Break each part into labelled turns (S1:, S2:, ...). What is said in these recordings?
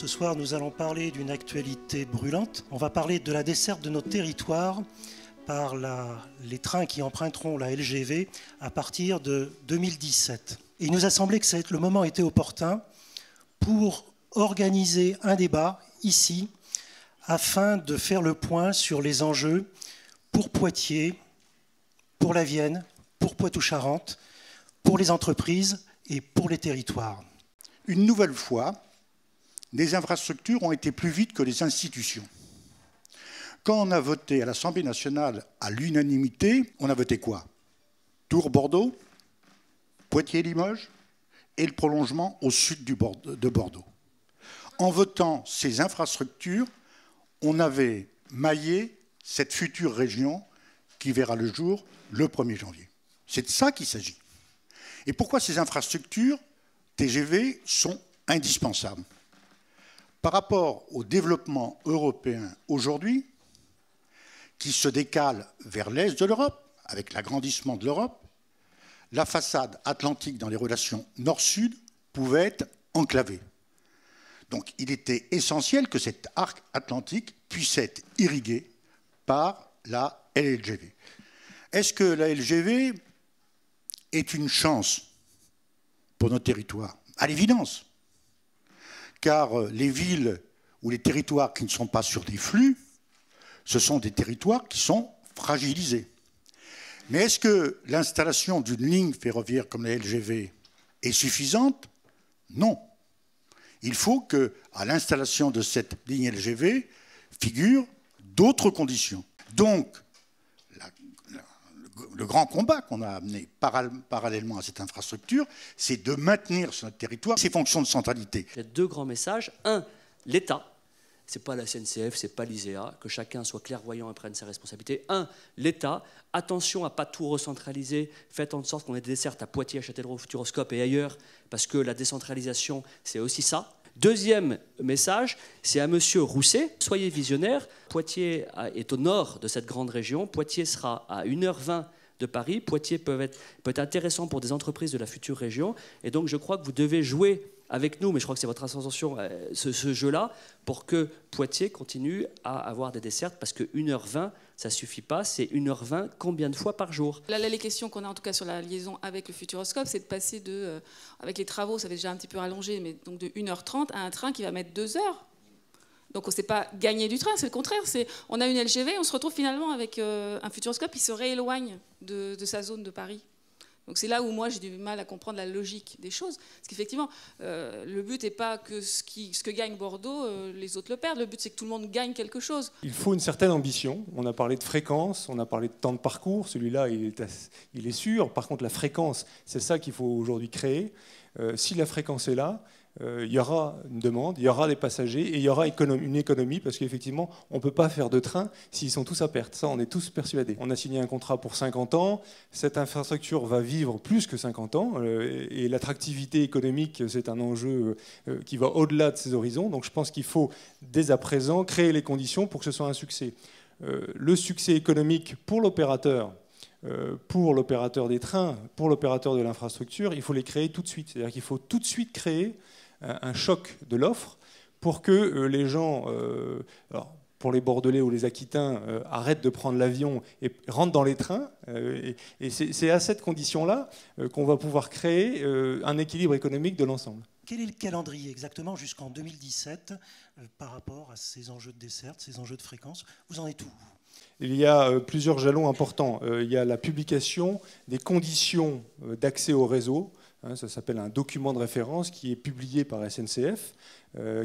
S1: Ce soir, nous allons parler d'une actualité brûlante. On va parler de la desserte de nos territoires par les trains qui emprunteront la LGV à partir de 2017. Et il nous a semblé que le moment était opportun pour organiser un débat ici afin de faire le point sur les enjeux pour Poitiers, pour la Vienne, pour Poitou-Charentes, pour les entreprises et pour les territoires.
S2: Une nouvelle fois, les infrastructures ont été plus vite que les institutions. Quand on a voté à l'Assemblée nationale à l'unanimité, on a voté quoi? Tours-Bordeaux, Poitiers-Limoges et le prolongement au sud de Bordeaux. En votant ces infrastructures, on avait maillé cette future région qui verra le jour le 1er janvier. C'est de ça qu'il s'agit. Et pourquoi ces infrastructures TGV sont indispensables? Par rapport au développement européen aujourd'hui, qui se décale vers l'est de l'Europe, avec l'agrandissement de l'Europe, la façade atlantique dans les relations nord-sud pouvait être enclavée. Donc il était essentiel que cet arc atlantique puisse être irrigué par la LGV. Est-ce que la LGV est une chance pour nos territoires? À l'évidence. Car les villes ou les territoires qui ne sont pas sur des flux, ce sont des territoires qui sont fragilisés. Mais est-ce que l'installation d'une ligne ferroviaire comme la LGV est suffisante? Non. Il faut qu'à l'installation de cette ligne LGV figurent d'autres conditions. Donc, le grand combat qu'on a amené parallèlement à cette infrastructure, c'est de maintenir sur notre territoire ces fonctions de centralité.
S3: Il y a deux grands messages. Un, l'État. Ce n'est pas la SNCF, ce n'est pas l'ISEA, que chacun soit clairvoyant et prenne ses responsabilités. Un, l'État, attention à ne pas tout recentraliser, faites en sorte qu'on ait des dessertes à Poitiers, à Châtellerault, Futuroscope et ailleurs, parce que la décentralisation, c'est aussi ça. Deuxième message, c'est à M. Rousset, soyez visionnaire, Poitiers est au nord de cette grande région, Poitiers sera à 1h20 de Paris, Poitiers peut être intéressant pour des entreprises de la future région, et donc je crois que vous devez jouer avec nous, mais je crois que c'est votre intention, ce jeu-là, pour que Poitiers continue à avoir des dessertes, parce que 1h20, ça ne suffit pas, c'est 1h20 combien de fois par jour?
S4: Là, les questions qu'on a en tout cas sur la liaison avec le Futuroscope, c'est de passer avec les travaux, ça fait déjà un petit peu rallongé, mais donc de 1h30 à un train qui va mettre 2 heures. Donc on ne sait pas gagner du train, c'est le contraire. On a une LGV, on se retrouve finalement avec un Futuroscope qui se rééloigne de sa zone de Paris. Donc c'est là où moi j'ai du mal à comprendre la logique des choses. Parce qu'effectivement, le but n'est pas que ce que gagne Bordeaux, les autres le perdent. Le but c'est que tout le monde gagne quelque chose.
S5: Il faut une certaine ambition. On a parlé de fréquence, on a parlé de temps de parcours. Celui-là, il est sûr. Par contre, la fréquence, c'est ça qu'il faut aujourd'hui créer. Si la fréquence est là, il y aura une demande, il y aura des passagers et il y aura une économie parce qu'effectivement, on ne peut pas faire de train s'ils sont tous à perte. Ça, on est tous persuadés. On a signé un contrat pour 50 ans. Cette infrastructure va vivre plus que 50 ans et l'attractivité économique, c'est un enjeu qui va au-delà de ces horizons. Donc je pense qu'il faut, dès à présent, créer les conditions pour que ce soit un succès. Le succès économique pour l'opérateur des trains, pour l'opérateur de l'infrastructure, il faut les créer tout de suite. C'est-à-dire qu'il faut tout de suite créer un choc de l'offre pour que les gens, alors pour les Bordelais ou les Aquitains, arrêtent de prendre l'avion et rentrent dans les trains. Et c'est à cette condition-là qu'on va pouvoir créer un équilibre économique de l'ensemble.
S1: Quel est le calendrier exactement jusqu'en 2017 par rapport à ces enjeux de desserte, ces enjeux de fréquence? Vous en êtes où?
S5: Il y a plusieurs jalons importants. Il y a la publication des conditions d'accès au réseau. Ça s'appelle un document de référence qui est publié par SNCF,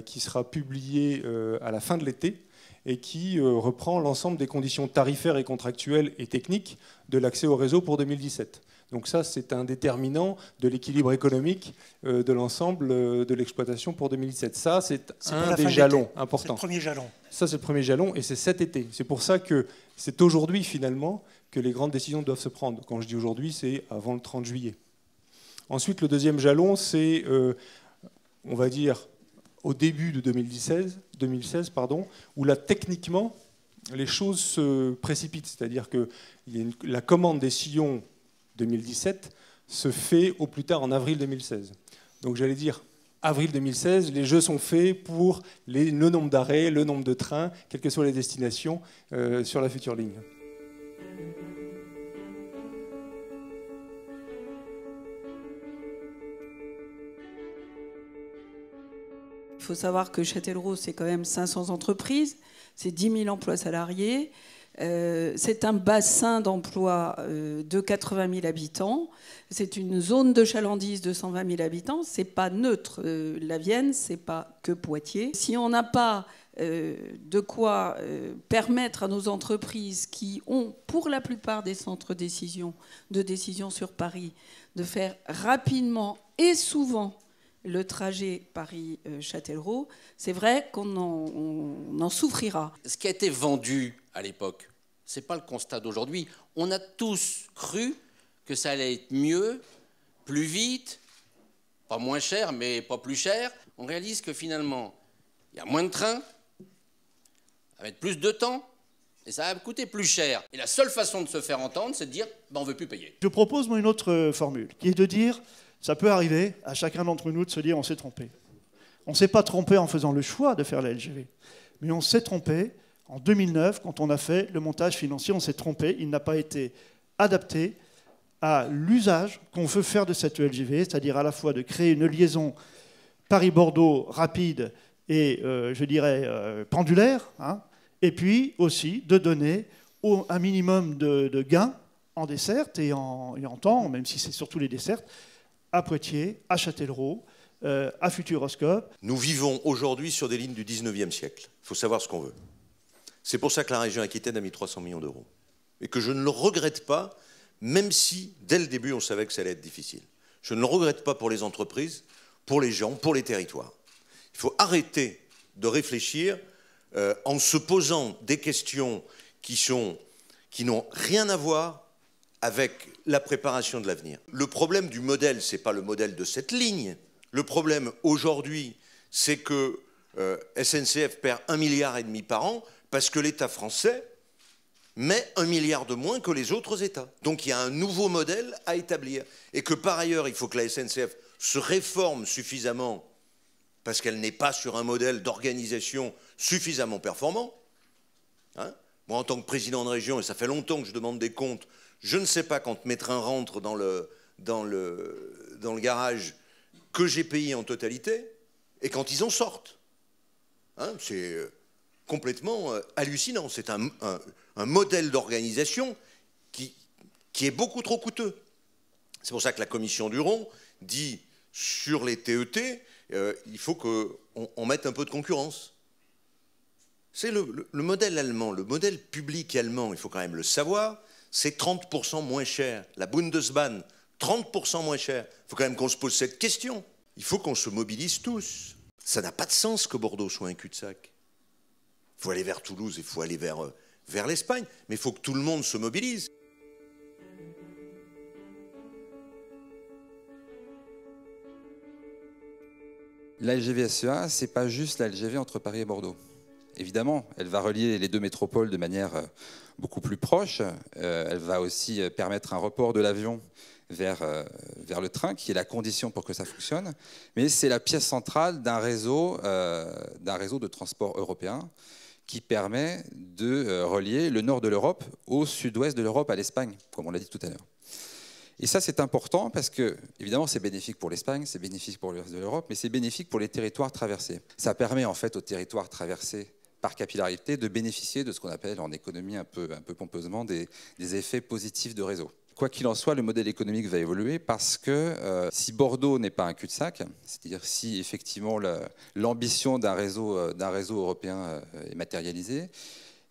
S5: qui sera publié à la fin de l'été et qui reprend l'ensemble des conditions tarifaires et contractuelles et techniques de l'accès au réseau pour 2017. Donc ça, c'est un déterminant de l'équilibre économique de l'ensemble de l'exploitation pour 2017. Ça, c'est un des jalons importants.
S1: C'est le premier jalon.
S5: Ça, c'est le premier jalon et c'est cet été. C'est pour ça que c'est aujourd'hui, finalement, que les grandes décisions doivent se prendre. Quand je dis aujourd'hui, c'est avant le 30 juillet. Ensuite, le deuxième jalon, c'est, on va dire, au début de 2016, où là, techniquement, les choses se précipitent. C'est-à-dire que la commande des sillons 2017 se fait au plus tard en avril 2016. Donc j'allais dire, avril 2016, les jeux sont faits pour le nombre d'arrêts, le nombre de trains, quelles que soient les destinations sur la future ligne.
S6: Il faut savoir que Châtellerault, c'est quand même 500 entreprises, c'est 10 000 emplois salariés, c'est un bassin d'emploi de 80 000 habitants, c'est une zone de chalandise de 120 000 habitants, c'est pas neutre, la Vienne, c'est pas que Poitiers. Si on n'a pas de quoi permettre à nos entreprises qui ont, pour la plupart des centres de décision sur Paris, de faire rapidement et souvent le trajet Paris-Châtellerault, c'est vrai qu'on en souffrira.
S7: Ce qui a été vendu à l'époque, ce n'est pas le constat d'aujourd'hui. On a tous cru que ça allait être mieux, plus vite, pas moins cher, mais pas plus cher. On réalise que finalement, il y a moins de trains, ça va être plus de temps, et ça va coûter plus cher. Et la seule façon de se faire entendre, c'est de dire ben, on ne veut plus payer.
S8: Je propose moi une autre formule, qui est de dire, ça peut arriver à chacun d'entre nous de se dire on s'est trompé. On ne s'est pas trompé en faisant le choix de faire la LGV, mais on s'est trompé en 2009 quand on a fait le montage financier, on s'est trompé, il n'a pas été adapté à l'usage qu'on veut faire de cette LGV, c'est-à-dire à la fois de créer une liaison Paris-Bordeaux rapide et, je dirais, pendulaire, hein, et puis aussi de donner un minimum de gains en desserte et en temps, même si c'est surtout les dessertes, à Poitiers, à Châtellerault, à Futuroscope.
S9: Nous vivons aujourd'hui sur des lignes du 19e siècle. Il faut savoir ce qu'on veut. C'est pour ça que la région Aquitaine a mis 300 millions d'euros. Et que je ne le regrette pas, même si, dès le début, on savait que ça allait être difficile. Je ne le regrette pas pour les entreprises, pour les gens, pour les territoires. Il faut arrêter de réfléchir en se posant des questions qui n'ont rien à voir avec la préparation de l'avenir. Le problème du modèle, ce n'est pas le modèle de cette ligne. Le problème aujourd'hui, c'est que SNCF perd 1,5 milliard par an parce que l'État français met 1 milliard de moins que les autres États. Donc il y a un nouveau modèle à établir. Et que par ailleurs, il faut que la SNCF se réforme suffisamment parce qu'elle n'est pas sur un modèle d'organisation suffisamment performant. Hein ? Moi, en tant que président de région, et ça fait longtemps que je demande des comptes, je ne sais pas quand mes trains rentrent dans le garage que j'ai payé en totalité et quand ils en sortent. Hein, c'est complètement hallucinant. C'est un modèle d'organisation qui est beaucoup trop coûteux. C'est pour ça que la commission Duron dit sur les TET, il faut qu'on mette un peu de concurrence. C'est le modèle allemand, le modèle public allemand, il faut quand même le savoir, c'est 30% moins cher. La Bundesbahn, 30% moins cher. Il faut quand même qu'on se pose cette question. Il faut qu'on se mobilise tous. Ça n'a pas de sens que Bordeaux soit un cul-de-sac. Il faut aller vers Toulouse, il faut aller vers l'Espagne, mais il faut que tout le monde se mobilise.
S10: La LGV SEA, ce n'est pas juste la LGV entre Paris et Bordeaux. Évidemment, elle va relier les deux métropoles de manière beaucoup plus proche. Elle va aussi permettre un report de l'avion vers le train, qui est la condition pour que ça fonctionne. Mais c'est la pièce centrale d'un réseau de transport européen qui permet de relier le nord de l'Europe au sud-ouest de l'Europe, à l'Espagne, comme on l'a dit tout à l'heure. Et ça, c'est important parce que, évidemment, c'est bénéfique pour l'Espagne, c'est bénéfique pour le reste de l'Europe, mais c'est bénéfique pour les territoires traversés. Ça permet en fait aux territoires traversés par capillarité de bénéficier de ce qu'on appelle en économie un peu pompeusement des effets positifs de réseau. Quoi qu'il en soit, le modèle économique va évoluer parce que si Bordeaux n'est pas un cul-de-sac, c'est-à-dire si effectivement l'ambition d'un réseau européen est matérialisée,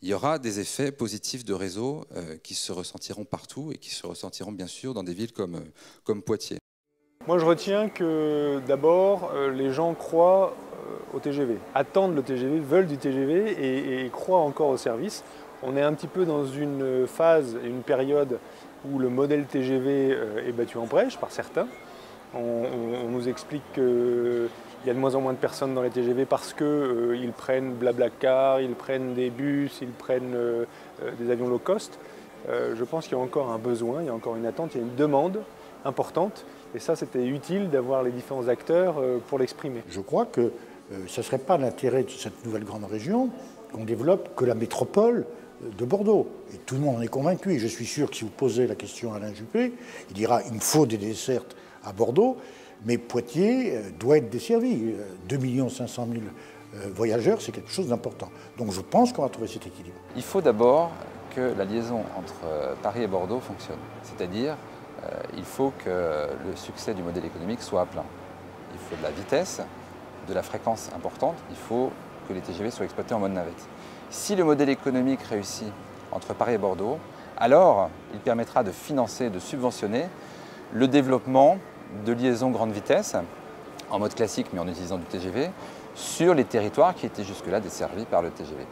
S10: il y aura des effets positifs de réseau qui se ressentiront partout et qui se ressentiront bien sûr dans des villes comme Poitiers.
S5: Moi je retiens que d'abord les gens croient au TGV, attendent le TGV, veulent du TGV et croient encore au service. On est un petit peu dans une phase, une période où le modèle TGV est battu en brèche par certains. On nous explique qu'il y a de moins en moins de personnes dans les TGV parce qu'ils prennent Blablacar, ils prennent des bus, ils prennent des avions low cost. Je pense qu'il y a encore un besoin, il y a encore une attente, il y a une demande importante Et ça, c'était utile d'avoir les différents acteurs pour l'exprimer.
S2: Je crois que ce ne serait pas l'intérêt de cette nouvelle grande région qu'on développe que la métropole de Bordeaux. Et tout le monde en est convaincu. Et je suis sûr que si vous posez la question à Alain Juppé, il dira il me faut des dessertes à Bordeaux, mais Poitiers doit être desservi. 2 500 000 voyageurs, c'est quelque chose d'important. Donc je pense qu'on va trouver cet équilibre.
S10: Il faut d'abord que la liaison entre Paris et Bordeaux fonctionne. C'est-à-dire, il faut que le succès du modèle économique soit à plein. Il faut de la vitesse, de la fréquence importante, il faut que les TGV soient exploités en mode navette. Si le modèle économique réussit entre Paris et Bordeaux, alors il permettra de financer, de subventionner le développement de liaisons grande vitesse, en mode classique mais en utilisant du TGV, sur les territoires qui étaient jusque-là desservis par le TGV.